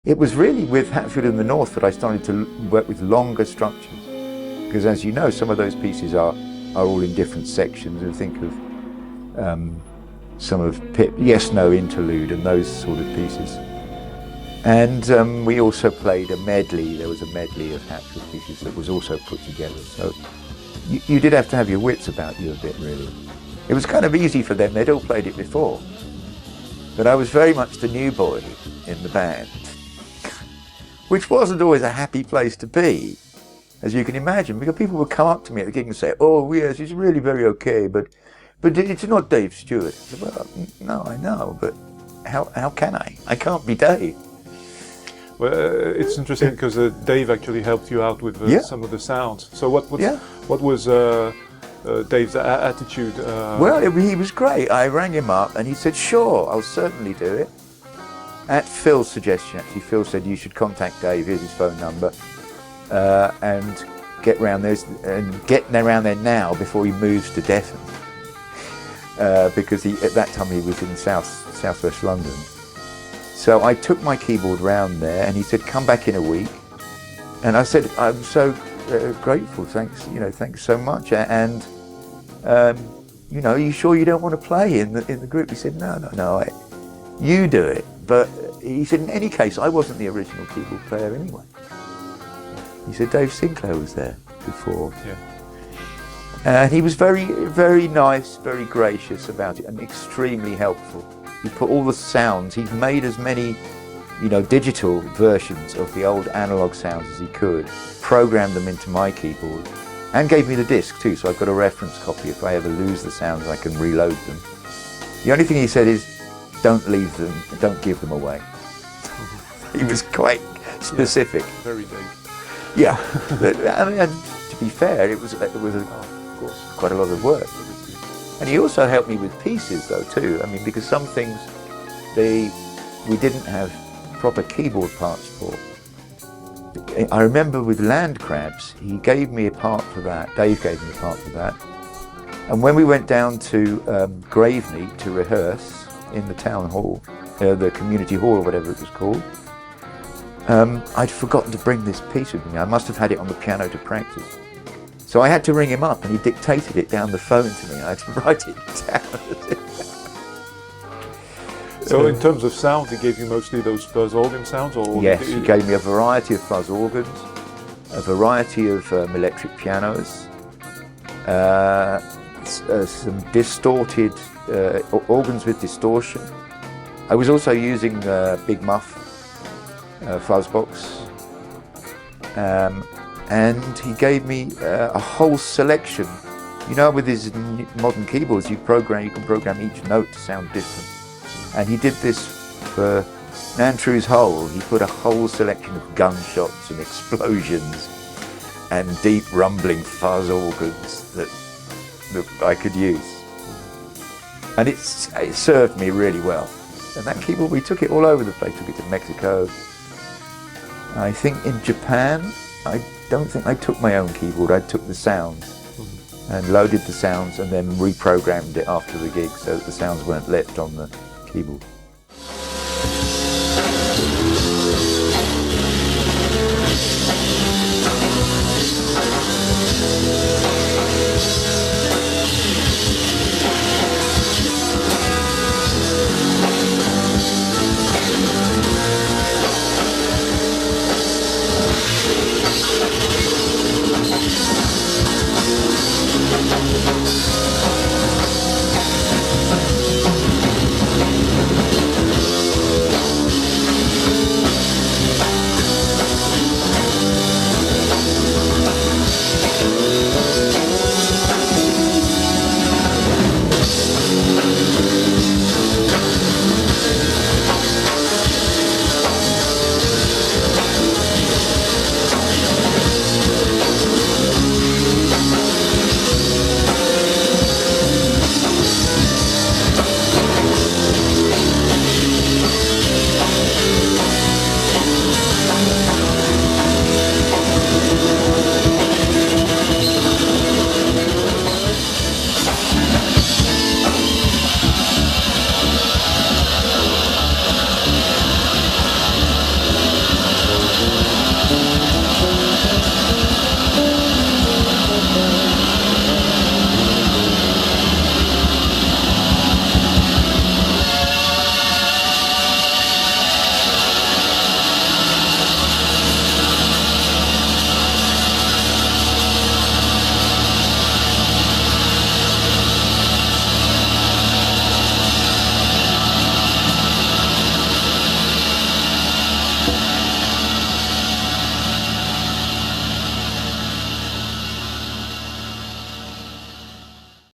It was really with Hatfield in the North that I started to work with longer structures, because as you know, some of those pieces are all in different sections. And think of some of Pip, Yes, No interlude and those sort of pieces. And we also played a medley. There was a medley of Hatfield pieces that was also put together. So you did have to have your wits about you a bit, really. It was kind of easy for them. They'd all played it before. But I was very much the new boy in the band, which wasn't always a happy place to be, as you can imagine, because people would come up to me at the gig and say, "Oh yes, he's really very okay, but it's not Dave Stewart." I said, "Well, no, I know, but how can I? I can't be Dave." Well, it's interesting because Dave actually helped you out with some of the sounds. So what was Dave's attitude? Well, he was great. I rang him up and he said, "Sure, I'll certainly do it." At Phil's suggestion, actually, Phil said, "You should contact Dave, here's his phone number, and get round there now before he moves to Devon." Because at that time he was in southwest London. So I took my keyboard round there and he said, "Come back in a week." And I said, "I'm so grateful, thanks so much. And are you sure you don't want to play in the group?" He said, No, you do it. But he said, in any case, I wasn't the original keyboard player anyway. He said, Dave Sinclair was there before. Yeah. And he was very, very nice, very gracious about it, and extremely helpful. He put all the sounds, he'd made as many, digital versions of the old analog sounds as he could, programmed them into my keyboard, and gave me the disc too, so I've got a reference copy. If I ever lose the sounds, I can reload them. The only thing he said is, don't leave them, don't give them away. He was quite specific. Yeah, very Dave. Yeah, and to be fair, it was quite a lot of work. And he also helped me with pieces though too. I mean, because some things we didn't have proper keyboard parts for. I remember with Land Crabs, he gave me a part for that. Dave gave me a part for that. And when we went down to Graveney to rehearse in the town hall, the community hall or whatever it was called, I'd forgotten to bring this piece with me. I must have had it on the piano to practice. So I had to ring him up and he dictated it down the phone to me. I had to write it down. So in terms of sound, he gave you mostly those fuzz organ sounds? Or yes, he gave me a variety of fuzz organs, a variety of electric pianos, some distorted organs with distortion. I was also using Big Muff fuzz box. And he gave me a whole selection. With his modern keyboards, you can program each note to sound different. And he did this for Nantru's Hole. He put a whole selection of gunshots and explosions and deep rumbling fuzz organs that I could use. And it served me really well. And that keyboard, we took it all over the place. Took it to Mexico. I think in Japan, I don't think I took my own keyboard. I took the sounds and loaded the sounds and then reprogrammed it after the gig so that the sounds weren't left on the keyboard.